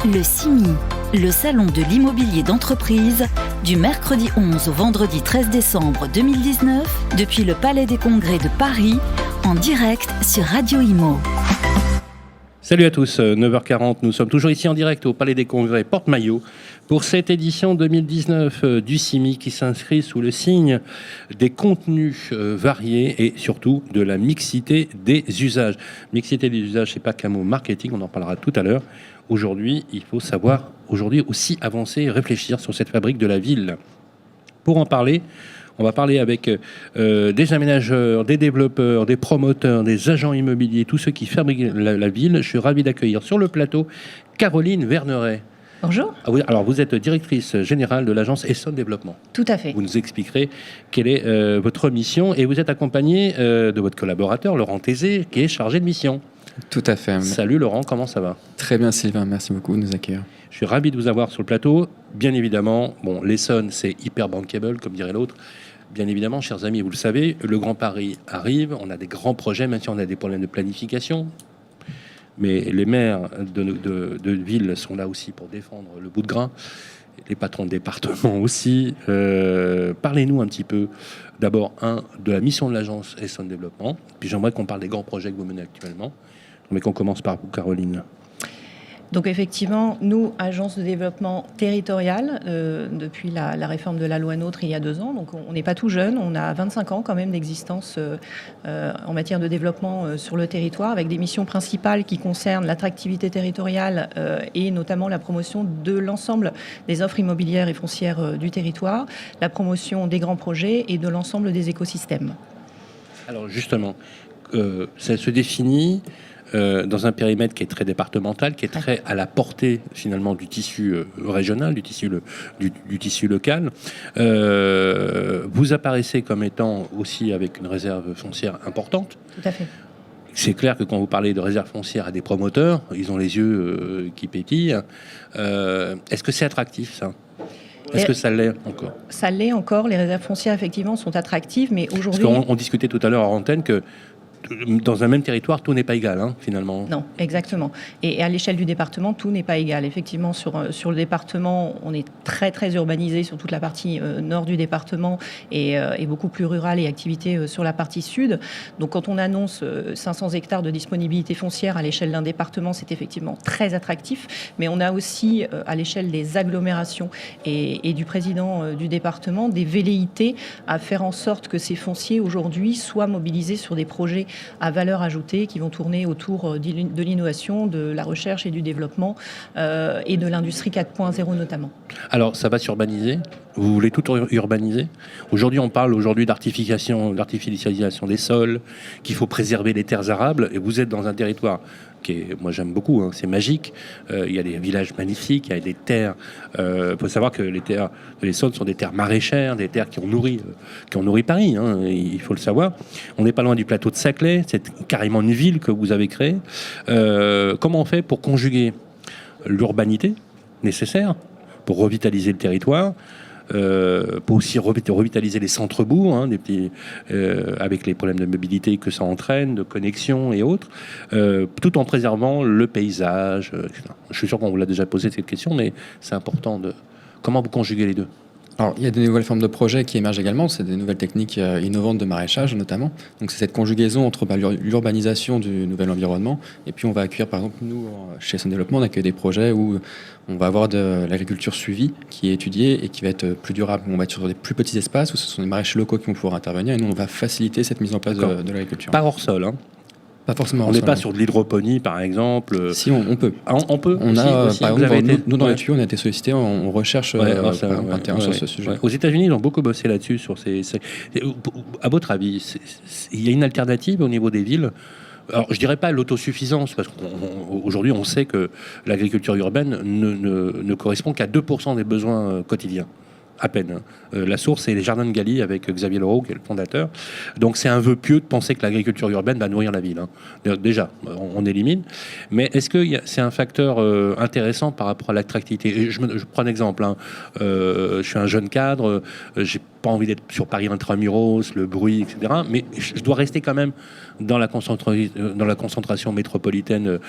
Le CIMI, le salon de l'immobilier d'entreprise, du mercredi 11 au vendredi 13 décembre 2019, depuis le Palais des Congrès de Paris, en direct sur Radio Imo. Salut à tous, 9h40, nous sommes toujours ici en direct au Palais des Congrès Porte-Maillot pour cette édition 2019 du CIMI qui s'inscrit sous le signe des contenus variés et surtout de la mixité des usages. Mixité des usages, c'est pas qu'un mot marketing, on en parlera tout à l'heure. Aujourd'hui, il faut savoir aussi avancer et réfléchir sur cette fabrique de la ville. Pour en parler, on va parler avec des aménageurs, des développeurs, des promoteurs, des agents immobiliers, tous ceux qui fabriquent la ville. Je suis ravi d'accueillir sur le plateau Caroline Verneret. Bonjour. Ah oui, alors vous êtes directrice générale de l'agence Essonne Développement. Tout à fait. Vous nous expliquerez quelle est votre mission et vous êtes accompagné de votre collaborateur Laurent Tézé qui est chargé de mission. Tout à fait. Salut Laurent, comment ça va ? Très bien Sylvain, merci beaucoup de nous accueillir. Je suis ravi de vous avoir sur le plateau. Bien évidemment, l'Essonne c'est hyper bankable comme dirait l'autre. Bien évidemment, chers amis, vous le savez, le Grand Paris arrive, on a des grands projets, même si on a des problèmes de planification. Mais les maires de villes sont là aussi pour défendre le bout de grain. Les patrons de département aussi. Parlez-nous un petit peu, d'abord, de la mission de l'agence Essonne Développement. Puis j'aimerais qu'on parle des grands projets que vous menez actuellement. Mais qu'on commence par vous, Caroline. Donc effectivement, nous, agence de développement territorial, depuis la réforme de la loi NOTRe il y a 2 ans, donc on n'est pas tout jeune, on a 25 ans quand même d'existence en matière de développement sur le territoire, avec des missions principales qui concernent l'attractivité territoriale et notamment la promotion de l'ensemble des offres immobilières et foncières du territoire, la promotion des grands projets et de l'ensemble des écosystèmes. Alors justement, ça se définit dans un périmètre qui est très départemental, qui est très à la portée finalement du tissu régional, du tissu local. Vous apparaissez comme étant aussi avec une réserve foncière importante. Tout à fait. C'est clair que quand vous parlez de réserve foncière à des promoteurs, ils ont les yeux qui pétillent. Est-ce que c'est attractif ça ? Est-ce que ça l'est encore ? Ça l'est encore. Les réserves foncières effectivement sont attractives, mais aujourd'hui... Parce qu'on discutait tout à l'heure en antenne que dans un même territoire, tout n'est pas égal, finalement. Non, exactement. Et à l'échelle du département, tout n'est pas égal. Effectivement, sur le département, on est très, très urbanisé sur toute la partie nord du département et beaucoup plus rural et activité sur la partie sud. Donc, quand on annonce 500 hectares de disponibilité foncière à l'échelle d'un département, c'est effectivement très attractif. Mais on a aussi, à l'échelle des agglomérations et du président du département, des velléités à faire en sorte que ces fonciers, aujourd'hui, soient mobilisés sur des projets à valeur ajoutée qui vont tourner autour de l'innovation, de la recherche et du développement et de l'industrie 4.0 notamment. Alors, ça va s'urbaniser ? Vous voulez tout urbaniser ? Aujourd'hui, on parle d'artificialisation des sols, qu'il faut préserver les terres arables, et vous êtes dans un territoire qui est, moi j'aime beaucoup, c'est magique. Il y a des villages magnifiques, il y a des terres. Il faut savoir que les terres de l'Essonne sont des terres maraîchères, des terres qui ont nourri Paris, il faut le savoir. On n'est pas loin du plateau de Saclay, c'est carrément une ville que vous avez créée. Comment on fait pour conjuguer l'urbanité nécessaire pour revitaliser le territoire, pour aussi revitaliser les centres-bourgs, avec les problèmes de mobilité que ça entraîne, de connexion et autres, tout en préservant le paysage, etc. Je suis sûr qu'on vous l'a déjà posé cette question, mais c'est important de... Comment vous conjuguez les deux ? Alors, il y a des nouvelles formes de projets qui émergent également, c'est des nouvelles techniques innovantes de maraîchage notamment. Donc c'est cette conjugaison entre l'urbanisation du nouvel environnement et puis on va accueillir, par exemple, nous, chez Essonne Développement, on accueille des projets où on va avoir de l'agriculture suivie qui est étudiée et qui va être plus durable. On va être sur des plus petits espaces où ce sont des maraîchers locaux qui vont pouvoir intervenir et nous on va faciliter cette mise en place de l'agriculture. Pas hors sol, Pas forcément. On n'est pas sur de l'hydroponie, par exemple. Si, on peut. On peut. On a, aussi, par exemple, nous dans les tuyaux, on a été sollicités, on recherche un terrain sur ce sujet. Aux États-Unis, ils ont beaucoup bossé là-dessus. À votre avis, il y a une alternative au niveau des villes ? Alors, je dirais pas l'autosuffisance, parce qu'aujourd'hui, on sait que l'agriculture urbaine ne correspond qu'à 2% des besoins quotidiens. à peine. La source, c'est les Jardins de Galie avec Xavier Leroux, qui est le fondateur. Donc c'est un vœu pieux de penser que l'agriculture urbaine va nourrir la ville. Déjà, on élimine. Mais est-ce que c'est un facteur intéressant par rapport à l'attractivité? Je prends un exemple. Je suis un jeune cadre, j'ai pas envie d'être sur Paris intramuros, le bruit, etc. Mais je dois rester quand même dans la concentration métropolitaine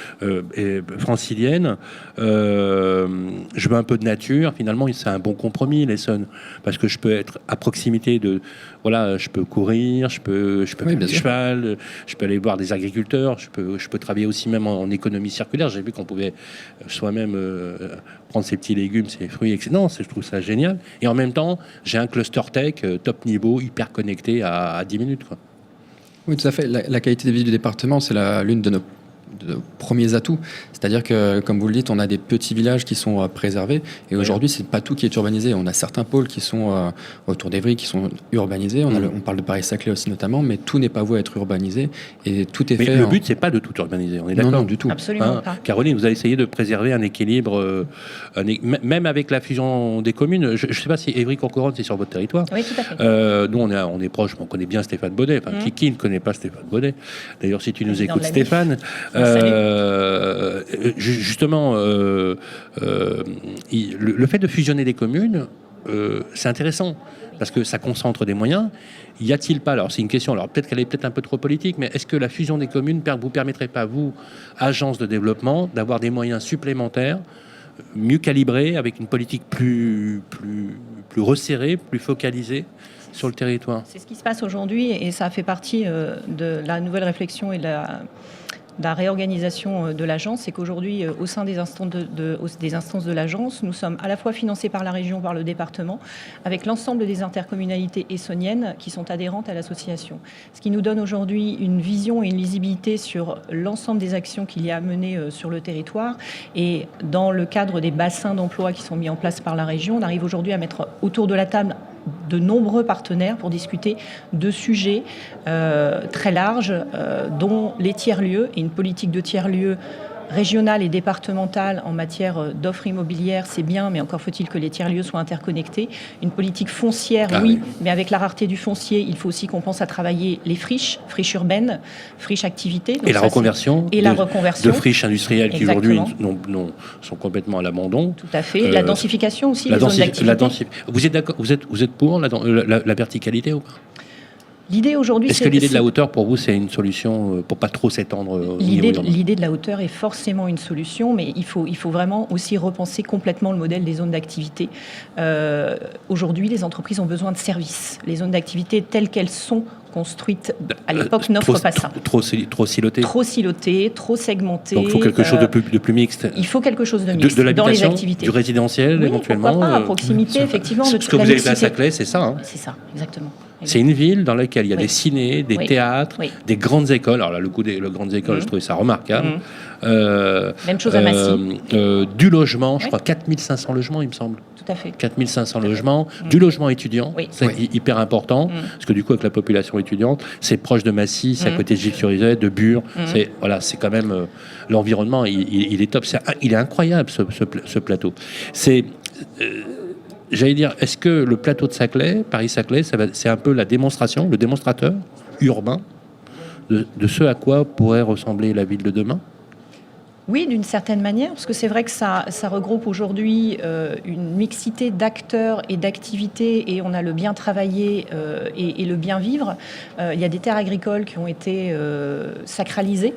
et francilienne. Je veux un peu de nature. Finalement, c'est un bon compromis, l'Essonne, parce que je peux être à proximité de... Voilà, je peux courir, je peux faire du cheval, je peux aller voir des agriculteurs, je peux travailler aussi même en économie circulaire. J'ai vu qu'on pouvait soi-même prendre ses petits légumes, ses fruits, etc. Non, je trouve ça génial. Et en même temps, j'ai un cluster tech top niveau, hyper connecté à 10 minutes, quoi. Oui, tout à fait. La qualité de vie du département, c'est l'une de nos premiers atouts. C'est-à-dire que, comme vous le dites, on a des petits villages qui sont préservés. Et aujourd'hui, c'est pas tout qui est urbanisé. On a certains pôles qui sont autour d'Évry qui sont urbanisés. On parle de Paris-Saclay aussi notamment, mais tout n'est pas voué à être urbanisé. Et tout est fait. Le but, c'est pas de tout urbaniser. On est d'accord? Non, du tout. Absolument pas. Caroline, vous avez essayé de préserver un équilibre, même avec la fusion des communes. Je ne sais pas si Évry-Courcouronnes, c'est sur votre territoire. Oui, tout à fait. Nous, on est proches, on connaît bien Stéphane Baudet. Enfin, qui ne connaît pas Stéphane Baudet? D'ailleurs, si tu nous écoutes, Stéphane, justement, le fait de fusionner des communes, c'est intéressant parce que ça concentre des moyens. Y a-t-il pas, alors c'est une question, alors peut-être qu'elle est peut-être un peu trop politique, mais est-ce que la fusion des communes vous permettrait pas, vous, agence de développement, d'avoir des moyens supplémentaires, mieux calibrés, avec une politique plus resserrée, plus focalisée sur le territoire? C'est ce qui se passe aujourd'hui et ça fait partie de la nouvelle réflexion et de la réorganisation de l'agence, c'est qu'aujourd'hui, au sein des instances de l'agence, nous sommes à la fois financés par la région, par le département, avec l'ensemble des intercommunalités essonniennes qui sont adhérentes à l'association. Ce qui nous donne aujourd'hui une vision et une lisibilité sur l'ensemble des actions qu'il y a à mener sur le territoire. Et dans le cadre des bassins d'emploi qui sont mis en place par la région, on arrive aujourd'hui à mettre autour de la table de nombreux partenaires pour discuter de sujets très larges, dont les tiers-lieux et une politique de tiers-lieux régionale et départementale en matière d'offres immobilières, c'est bien, mais encore faut-il que les tiers-lieux soient interconnectés. Une politique foncière, oui, mais avec la rareté du foncier, il faut aussi qu'on pense à travailler les friches urbaines, friches activités. Donc et la reconversion de friches industrielles qui aujourd'hui sont complètement à l'abandon. Tout à fait. La densification aussi des zones d'activité. Vous êtes d'accord, vous êtes pour la verticalité ou pas? L'idée aujourd'hui, est-ce que l'idée de la hauteur, pour vous, c'est une solution pour pas trop s'étendre? L'idée de la hauteur est forcément une solution, mais il faut vraiment aussi repenser complètement le modèle des zones d'activité. Aujourd'hui, les entreprises ont besoin de services. Les zones d'activité telles qu'elles sont construites à l'époque n'offrent pas ça. Trop silotées. Trop silotées, trop segmentées. Donc il faut quelque chose de plus mixte. Il faut quelque chose de mixte de dans les activités. Du résidentiel, éventuellement. Pourquoi pas, à proximité, effectivement. Ce que vous avez fait à Saclay, c'est ça. C'est ça, exactement. C'est une ville dans laquelle il y a des ciné, des théâtres, des grandes écoles. Alors là, le coup des grandes écoles, je trouvais ça remarquable. Même chose à Massy. Du logement, je crois 4500 logements, il me semble. Tout à fait. 4500 logements. Du logement étudiant, c'est hyper important. Parce que du coup, avec la population étudiante, c'est proche de Massy, c'est à côté de Gilles-sur-Isère, de Bure. C'est quand même... l'environnement, il est top. Il est incroyable, ce plateau. J'allais dire, est-ce que le plateau de Saclay, Paris-Saclay, c'est un peu le démonstrateur urbain de ce à quoi pourrait ressembler la ville de demain? Oui, d'une certaine manière, parce que c'est vrai que ça regroupe aujourd'hui une mixité d'acteurs et d'activités, et on a le bien travailler et le bien vivre. Il y a des terres agricoles qui ont été sacralisées.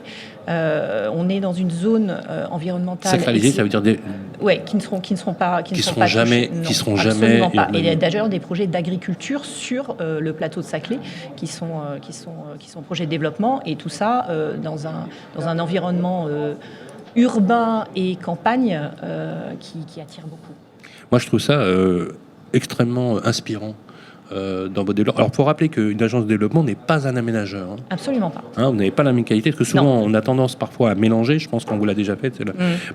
On est dans une zone environnementale sacralisée, ça veut dire qui ne seront jamais pas. Et il y a d'ailleurs des projets d'agriculture sur le plateau de Saclay qui sont projets de développement, et tout ça dans un environnement urbain et campagne qui attire beaucoup. Moi, je trouve ça extrêmement inspirant dans votre développement. Alors, il faut rappeler qu'une agence de développement n'est pas un aménageur. Absolument pas. Vous n'avez pas la même qualité, parce que souvent, on a tendance parfois à mélanger, je pense qu'on vous l'a déjà fait,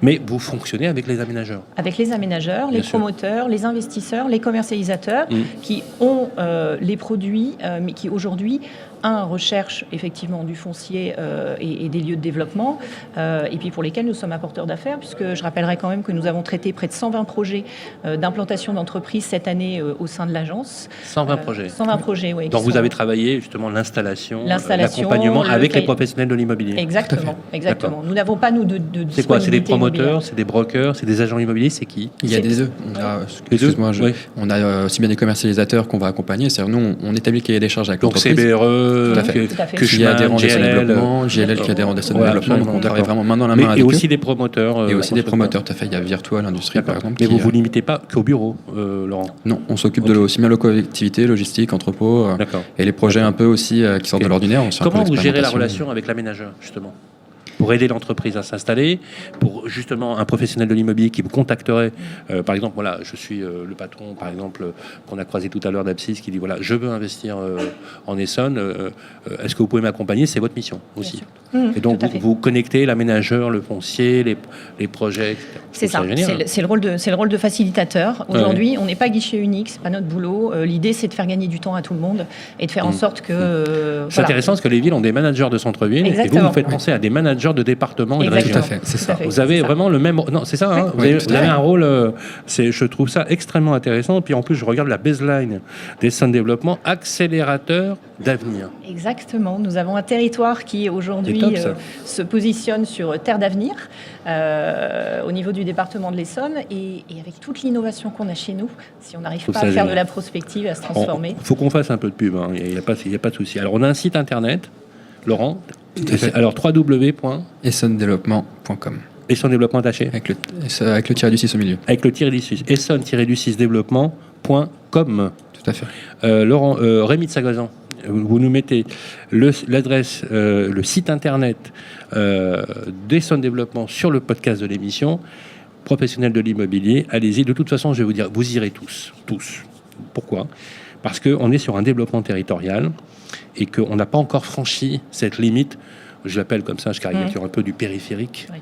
mais vous fonctionnez avec les aménageurs. Avec les aménageurs, les promoteurs, les investisseurs, les commercialisateurs qui ont les produits, mais qui aujourd'hui recherche effectivement du foncier et des lieux de développement, et puis pour lesquels nous sommes apporteurs d'affaires, puisque je rappellerai quand même que nous avons traité près de 120 projets d'implantation d'entreprises cette année au sein de l'agence. 120 projets. 120 projets, oui. Donc vous avez travaillé justement l'installation, l'accompagnement avec les professionnels de l'immobilier. Exactement. Nous n'avons pas, nous, de c'est quoi? C'est des promoteurs, c'est des brokers, c'est des agents immobiliers, c'est qui? Il y a des deux. On a aussi bien des commercialisateurs qu'on va accompagner. C'est-à-dire, nous, on établit qu'il y a des charges avec l'entreprise. Donc CBRE, qui a adhérent d'Essonne Développement, JLL qui a adhérent d'Essonne Développement. Donc on travaille vraiment main dans la main avec eux. Et aussi des promoteurs. Et aussi des promoteurs, tout à fait. Il y a Virtual Industrie, par exemple. Mais vous ne vous limitez pas qu'au bureau, Laurent? Non, on s'occupe de aussi bien la collectivité, logistique, entrepôt, et les projets un peu aussi qui sortent de l'ordinaire. Comment vous gérez la relation avec l'aménageur, justement, pour aider l'entreprise à s'installer, pour justement un professionnel de l'immobilier qui vous contacterait, par exemple, voilà, je suis le patron, par exemple, qu'on a croisé tout à l'heure d'Abscis, qui dit, voilà, je veux investir en Essonne, est-ce que vous pouvez m'accompagner? C'est votre mission aussi. Et donc, vous connectez l'aménageur, le foncier, les projets, etc. C'est ça, c'est le rôle de facilitateur. Aujourd'hui, on n'est pas guichet unique, c'est pas notre boulot. L'idée, c'est de faire gagner du temps à tout le monde et de faire en sorte que... c'est intéressant parce que les villes ont des managers de centre-ville et vous faites penser à des managers de département et de région. Tout à fait, c'est ça. Vous avez vraiment le même... Non, c'est ça, hein, vous avez un rôle... je trouve ça extrêmement intéressant. Puis en plus, je regarde la baseline d'Essonne Développement, accélérateur d'avenir. Exactement. Nous avons un territoire qui aujourd'hui se positionne sur terre d'avenir au niveau du département de l'Essonne et avec toute l'innovation qu'on a chez nous, si on n'arrive pas à faire de la prospective, à se transformer. Il faut qu'on fasse un peu de pub, il n'y a pas de souci. Alors on a un site internet, Laurent, alors www.essonnedéveloppement.com. Essonne Développement attaché avec le tiré du 6 au milieu. Avec le tiré du 6. Essonne-du-6 développement.com. Tout à fait. Laurent, Rémi de Sagazan, vous nous mettez l'adresse, le site internet d'Essonne Développement sur le podcast de l'émission. Professionnels de l'immobilier, allez-y. De toute façon, je vais vous dire, vous irez tous. Pourquoi? Parce qu'on est sur un développement territorial et qu'on n'a pas encore franchi cette limite, je l'appelle comme ça, je caricature un peu, du périphérique. Oui.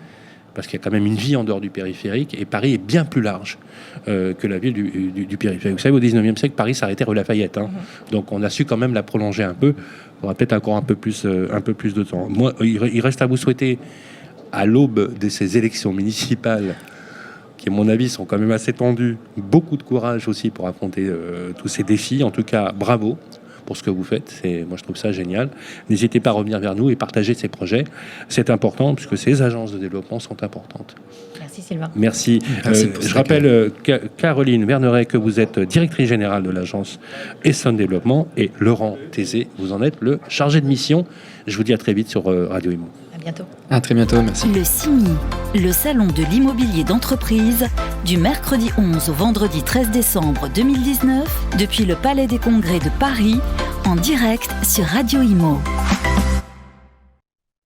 Parce qu'il y a quand même une vie en dehors du périphérique, et Paris est bien plus large que la ville du périphérique. Vous savez, au 19e siècle, Paris s'arrêtait rue Lafayette. Donc on a su quand même la prolonger un peu. On aura peut-être encore un peu plus de temps. Moi, il reste à vous souhaiter, à l'aube de ces élections municipales, qui à mon avis sont quand même assez tendues, beaucoup de courage aussi pour affronter tous ces défis. En tout cas, bravo pour ce que vous faites. Moi, je trouve ça génial. N'hésitez pas à revenir vers nous et partager ces projets. C'est important puisque ces agences de développement sont importantes. Merci Sylvain. Merci. Je rappelle, Caroline Verneret, que vous êtes directrice générale de l'agence Essonne Développement, et Laurent Tézé, vous en êtes le chargé de mission. Je vous dis à très vite sur Radio Imo. À bientôt. À très bientôt, merci. Le CIMI, le salon de l'immobilier d'entreprise, du mercredi 11 au vendredi 13 décembre 2019, depuis le Palais des Congrès de Paris, en direct sur Radio Imo.